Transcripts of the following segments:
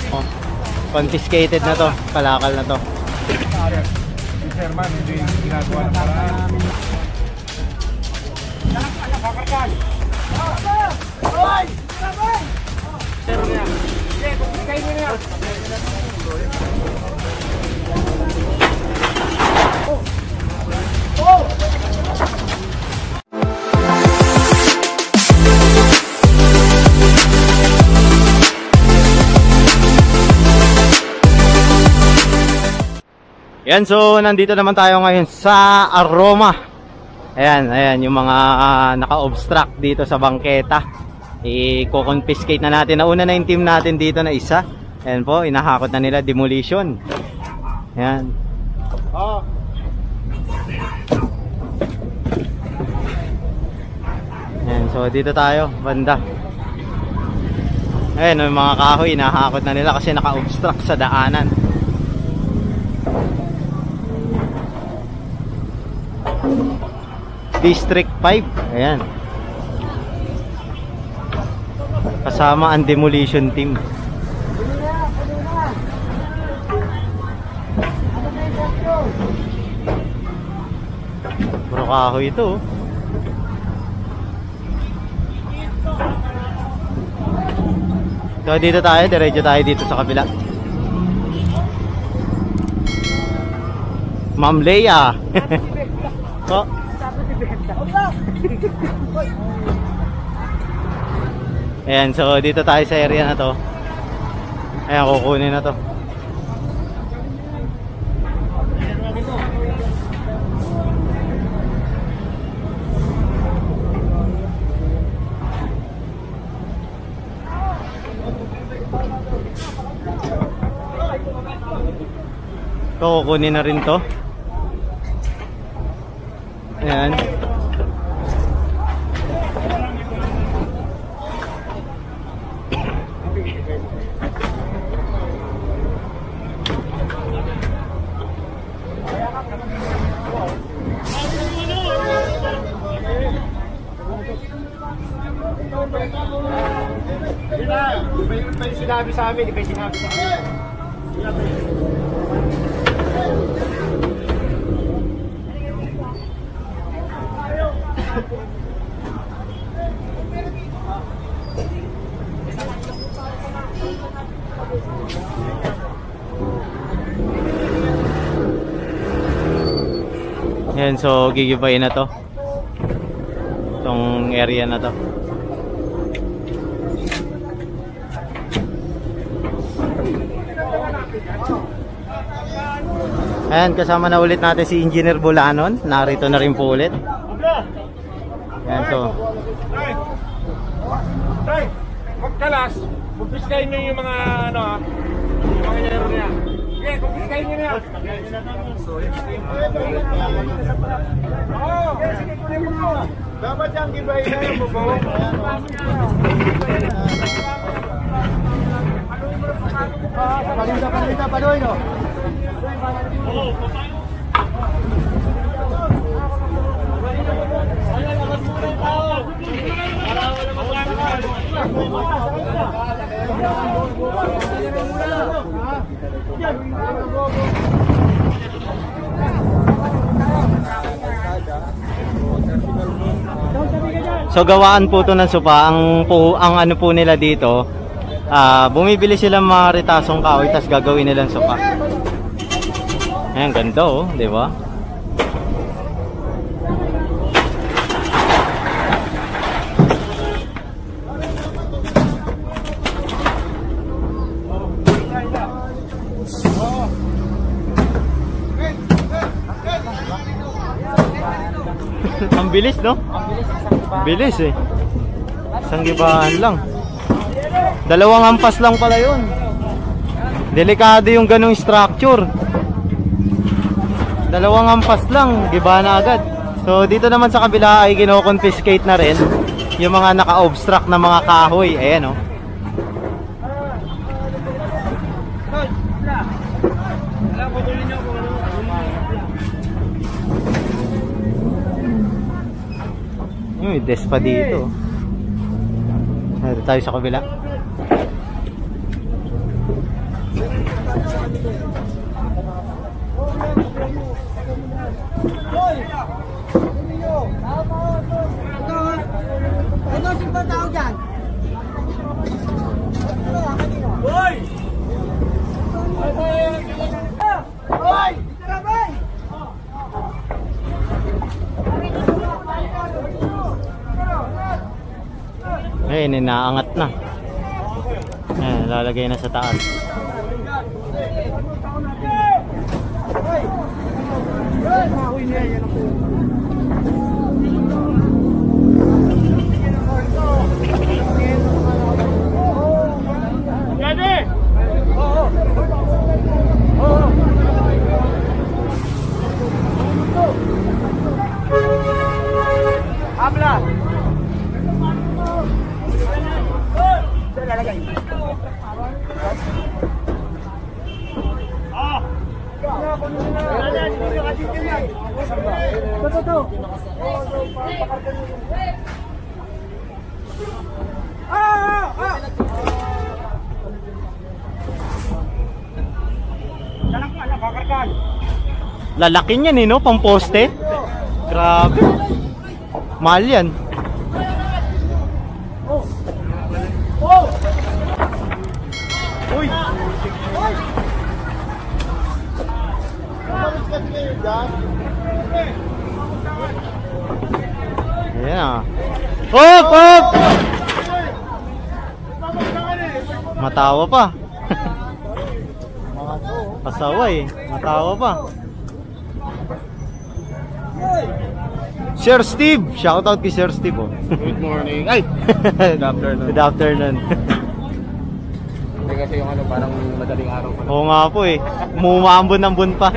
Oh, confiscated na to, kalakal na to. Sherman, hindi ginagawa ng paraan. Yan, so nandito naman tayo ngayon sa Aroma. Ayan, yung mga naka-obstruct dito sa bangketa. I-confiscate na natin. Nauna na yung team natin dito na isa. Ayan po, inahakot na nila, demolition. Ayan. Ayan, so dito tayo, banda. Ayan, yung mga kahoy, inahakot na nila kasi naka-obstruct sa daanan. District 5. Ayan. Kasama ang demolition team. Puro kahoy ito. So dito tayo, diretso tayo dito sa kabila. Ma'am Leia. Oh. Ayan, so dito tayo sa area na to. Ayan, kukunin na to. Ito, kukunin na rin to. Ayan. May sinabi sa amin, may sinabi sa amin. Yan, so gigibayin na to. Itong area na to. Ayan, kasama na ulit natin si Engineer Bulanon. Narito na rin po ulit. Ayan, so Tay, magkalas. Kumpiskahin nyo yung mga ano ha. Yung mga yero niya. Okay, kumpiskahin nyo niya. Oo, sige, kunin mo. Dapat yung gibahin na yung bubong. Palinda, padoy no? Oo, papaano? So gawaan po to ng supa. Ang ano po nila dito, bumibili sila mga ritasong kahoy tas gagawin nilang supa. Ayan, ganda oh, di ba? Ang bilis, no? Ang bilis eh. Isang gibahan lang. Dalawang hampas lang pala yun. Delikado yung ganong structure. Dalawang hampas lang, gibahan na agad. So dito naman sa kabila ay kino-confiscate na rin yung mga naka-obstruct na mga kahoy. Ayan, oh. May desk pa dito. Dito tayo sa kabila. Ano simple tao dyan? Hoy! Hoy! Hoy! Ayun, inaangat na. Ayan, lalagay na sa taas. Habla! Lalaki niyan eh, no? Pang poste. Grabe. Mahal yan. Uy! Ayan ah. Hop! Hop! Matawa pa. Pasaway. Matawa pa. Sir Steve! Shoutout kay Sir Steve oh. Good morning. Ay! Good afternoon. Good afternoon. Hindi kasi yung ano, parang madaling araw pa. Oo nga po eh. Umuambon-ambon pa.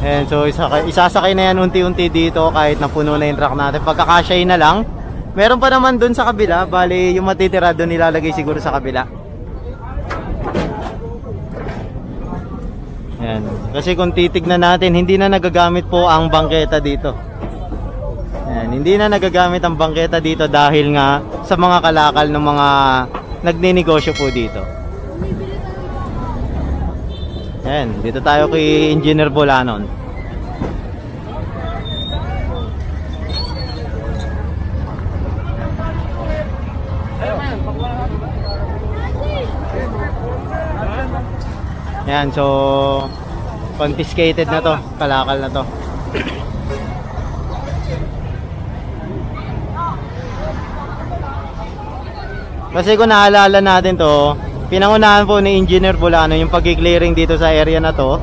Ayan, so isasakay na yan unti-unti dito kahit napuno na yung truck natin. Pagkakasya na lang. Meron pa naman dun sa kabila. Bali yung matitira dun nilalagay siguro sa kabila. Ayan. Kasi kung titignan natin, hindi na nagagamit po ang bangketa dito. Ayan. Hindi na nagagamit ang bangketa dito dahil nga sa mga kalakal ng mga nagninegosyo po dito. Ayan. Dito tayo kay Engineer Bolanon. Ayan, so confiscated na to, kalakal na to. Kasi kung naalala natin to, pinangunahan po ni Engineer Bulano yung pag-clearing dito sa area na to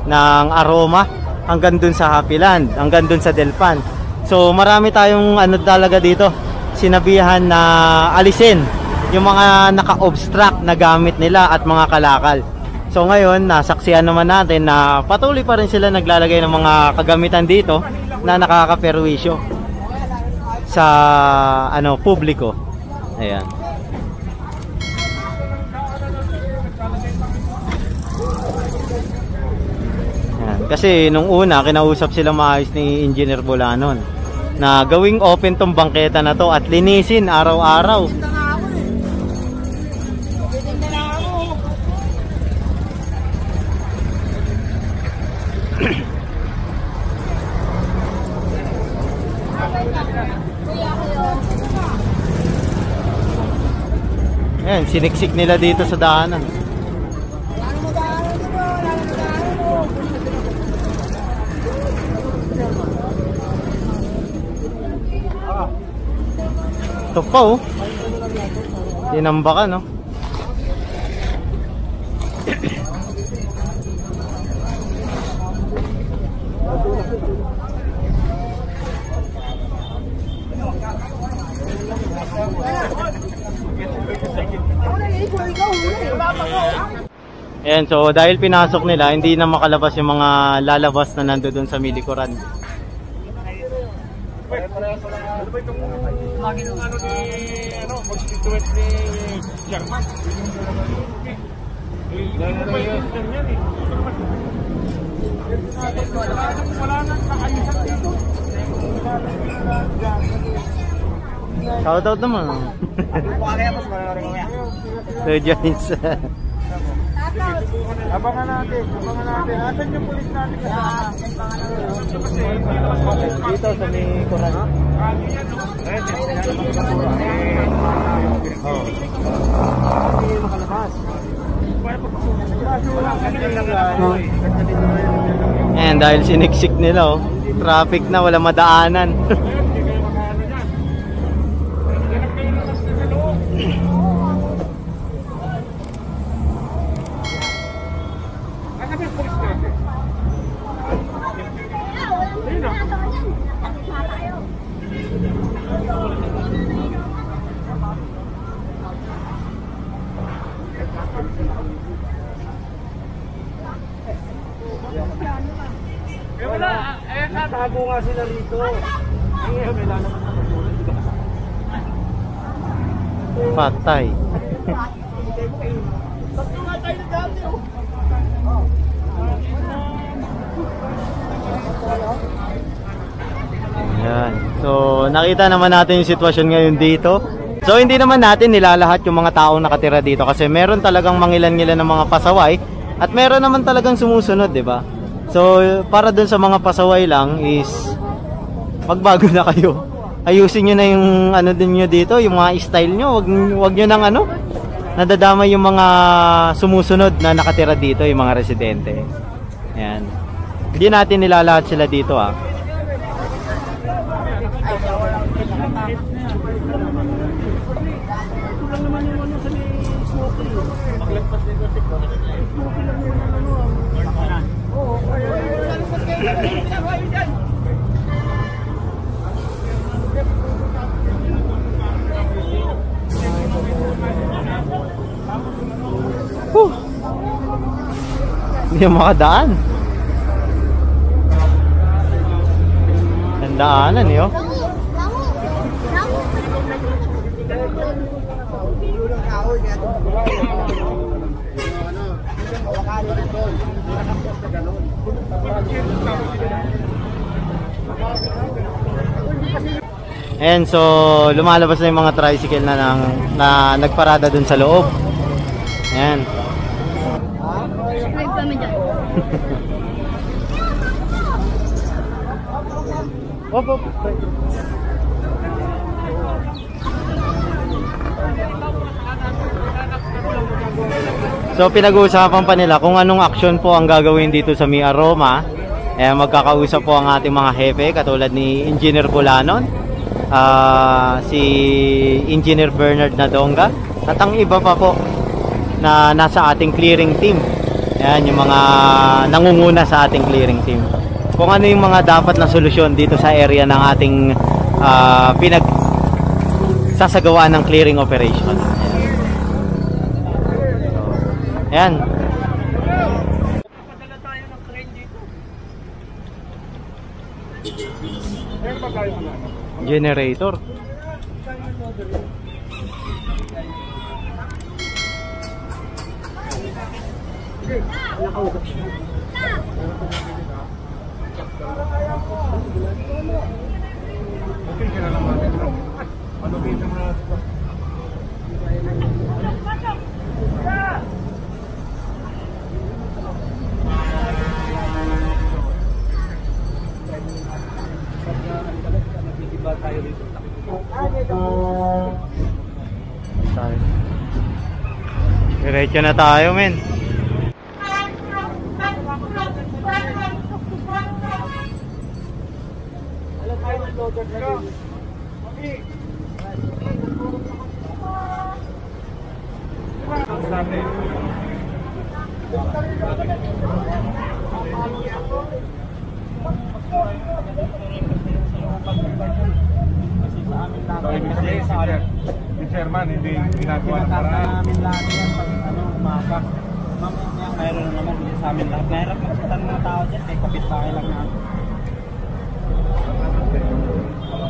ng Aroma hanggang dun sa Happy Land, hanggang dun sa Delpan. So marami tayong ano talaga dito, sinabihan na alisin yung mga naka-obstruct na gamit nila at mga kalakal. So ngayon, nasaksihan naman natin na patuloy pa rin sila naglalagay ng mga kagamitan dito na nakakaperwisyo sa ano, publiko. Ayan. Ayan. Kasi nung una, kinausap sila maayos ni Engineer Bolanon na gawing open tong bangketa na to at linisin araw-araw. Ayan, siniksik nila dito sa daanan. Ito pa oh. Tinambakan no. Ayan, so dahil pinasok nila, hindi na makalabas yung mga lalabas na nandoon sa milikuran. Ano ba itong lagi ng ano ni ano, constituent ni Sherman? Dahil na yung system yan eh. Wala nang nakayusan dito. Shoutout naman. So, Joyce. Abangan natin. Asan yung pulis natin kasama? Dito sa may Koran. And dahil siniksik nila, oh, traffic na, wala madaanan. Tago nga sila rito. Patay. Yan. So, nakita naman natin yung sitwasyon ngayon dito. So, hindi naman natin nilalahat yung mga taong nakatira dito kasi meron talagang mangilan-ngilan ng mga pasaway at meron naman talagang sumusunod, di ba? So, para dun sa mga pasaway lang is magbago na kayo. Ayusin nyo na yung ano din nyo dito, yung mga style nyo. Wag nyo nang ano, nadadama yung mga sumusunod na nakatira dito, yung mga residente. Ayan. Hindi natin nilalahat sila dito, ah. Hindi makadaan. Ang daanan yun. And so lumalabas na yung mga tricycle na nagparada dun sa loob. Ayan. So pinag-uusapan pa nila kung anong action po ang gagawin dito sa Mi Aroma. Magkakausap po ang ating mga hepe katulad ni Engineer Bulanon, si Engineer Bernard Nadonga at ang iba pa po na nasa ating clearing team. Ayan, yung mga nangunguna sa ating clearing team. Kung ano yung mga dapat na solusyon dito sa area ng ating sasagawaan ng clearing operation. Ayan. Generator. Diretso na tayo, men. Chairman, hindi ginagawa ng paraan. Namin lahat yan pag umaga. Mamaya mayroon na naman hindi sa amin lahat. Mahirap magpunta ng mga tao dyan, kaya kapit-bahay lang namin.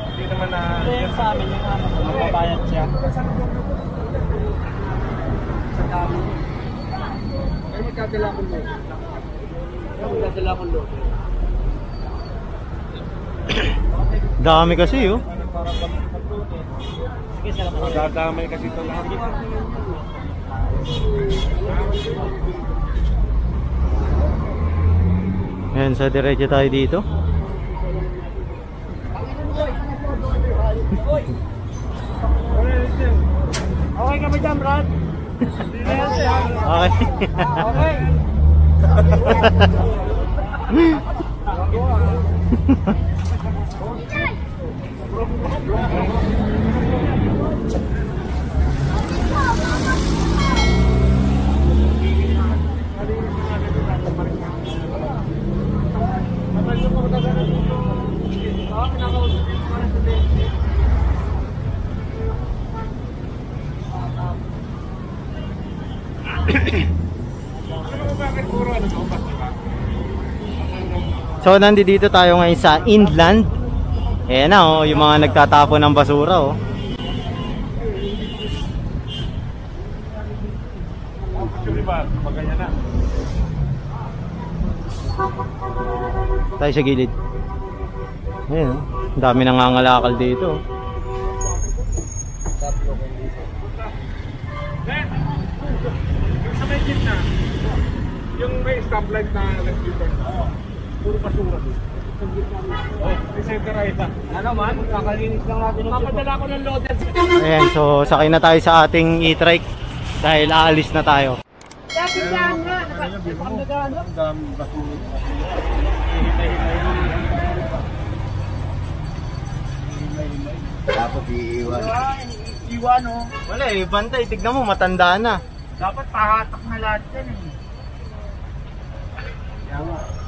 Hindi naman na... Ito yung sa amin, yung ano, magbabayad siya. Sa dami. Ay, magkadala akong load. Magkadala akong load. Dami kasi, oh. Para pag-load eh. Sige, sarap ako. Dadamay kasi ito lahat. Ayan, sa diretso tayo dito. Okay ka ba dyan, Brad? Okay. Okay. So nandito tayo ngayon sa inland. Ayan na oh, yung mga nagtatapon ng basura oh. Actually ba, maganya na. Tayo sa gilid. Ayan oh, ang dami nangangalakal dito oh. Yung sa may gitna, yung may stoplight na nag-dito. Puro basura doon. Oh, may center right na. Ano man, kakalinis lang natin. Papadala ko ng loader. Ayan, so sakay na tayo sa ating e-trike dahil aalis na tayo. Dati dyan nga, nakapagdagaan. Ang daming basura. Tapos iiwan. Iwan o. Wala eh, bantay, tignan mo, matanda na. Dapat pahatak na lahat yan eh. Kaya nga.